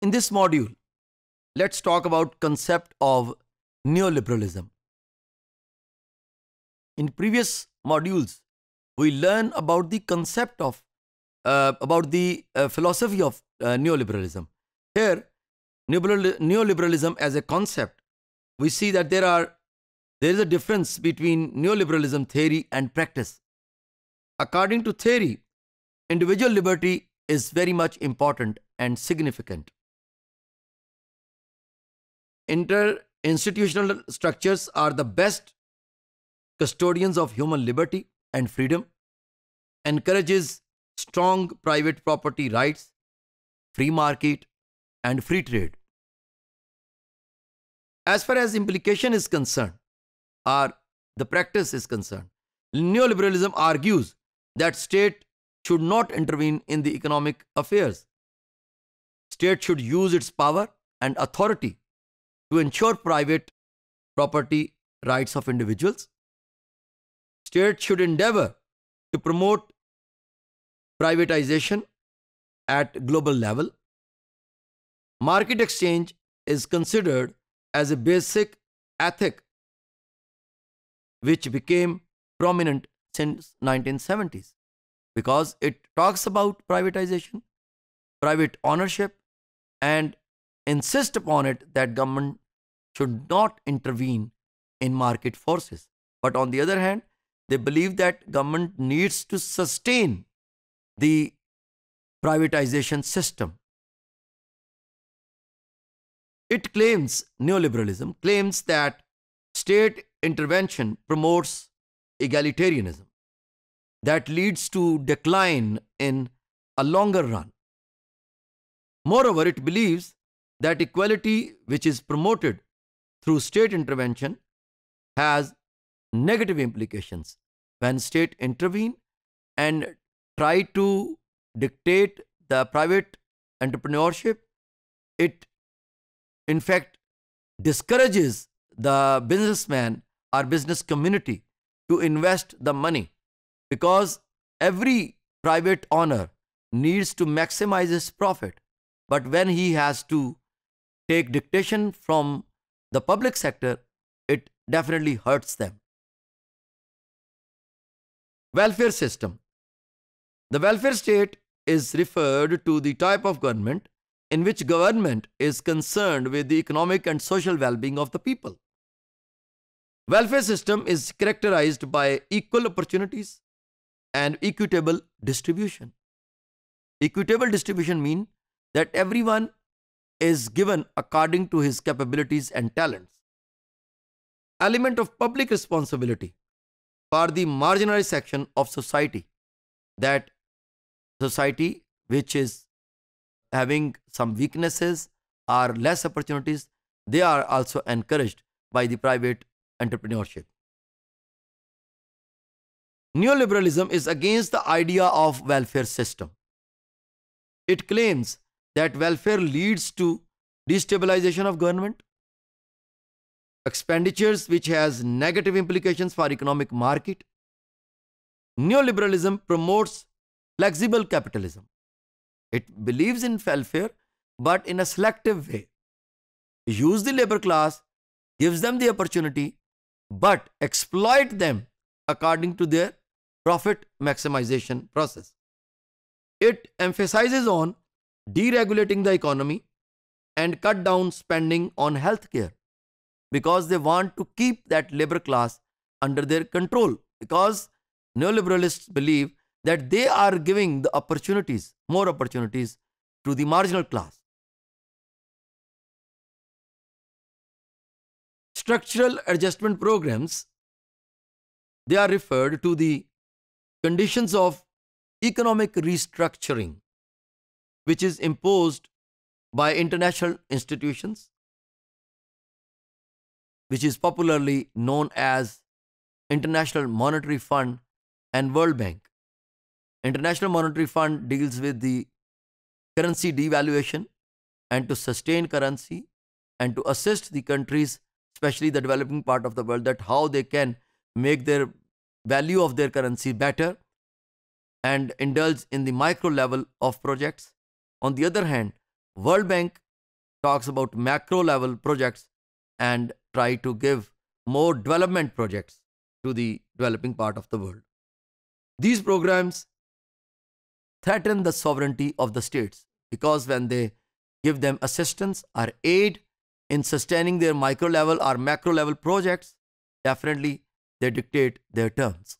In this module, let's talk about concept of neoliberalism. In previous modules, we learn about the concept of about the philosophy of neoliberalism. Here, neoliberalism as a concept, we see that there is a difference between neoliberalism theory and practice. According to theory, individual liberty is very much important and significant. Institutional structures are the best custodians of human liberty and freedom, encourages strong private property rights, free market, and free trade. As far as implication is concerned, or the practice is concerned, neoliberalism argues that state should not intervene in the economic affairs. State should use its power and authority to ensure private property rights of individuals. State should endeavor to promote privatization at global level. Market exchange is considered as a basic ethic which became prominent since 1970s because it talks about privatization, private ownership, and insist upon it that government should not intervene in market forces. But on the other hand, they believe that government needs to sustain the privatization system. It claims, neoliberalism claims that state intervention promotes egalitarianism that leads to decline in a longer run. Moreover, it believes that equality which is promoted through state intervention has negative implications. When state intervene and try to dictate the private entrepreneurship, it in fact discourages the businessman or business community to invest the money because every private owner needs to maximize his profit. But when he has to take dictation from the public sector, it definitely hurts them. Welfare system. The welfare state is referred to the type of government in which government is concerned with the economic and social well-being of the people. Welfare system is characterized by equal opportunities and equitable distribution. Equitable distribution means that everyone is given according to his capabilities and talents. Element of public responsibility for the marginalized section of society, that society which is having some weaknesses or less opportunities, they are also encouraged by the private entrepreneurship. Neoliberalism is against the idea of welfare system. It claims that welfare leads to destabilization of government, expenditures which has negative implications for economic market. Neoliberalism promotes flexible capitalism. It believes in welfare but in a selective way. Use the labor class, gives them the opportunity, but exploit them according to their profit maximization process. It emphasizes on deregulating the economy and cut down spending on healthcare because they want to keep that labor class under their control, because neoliberalists believe that they are giving the opportunities, more opportunities to the marginal class. Structural adjustment programs, they are referred to the conditions of economic restructuring which is imposed by international institutions, which is popularly known as International Monetary Fund and World Bank. International Monetary Fund deals with the currency devaluation and to sustain currency and to assist the countries, especially the developing part of the world, that how they can make their value of their currency better and indulge in the micro level of projects. On the other hand, World Bank talks about macro level projects and try to give more development projects to the developing part of the world. These programs threaten the sovereignty of the states because when they give them assistance or aid in sustaining their micro level or macro level projects, definitely they dictate their terms.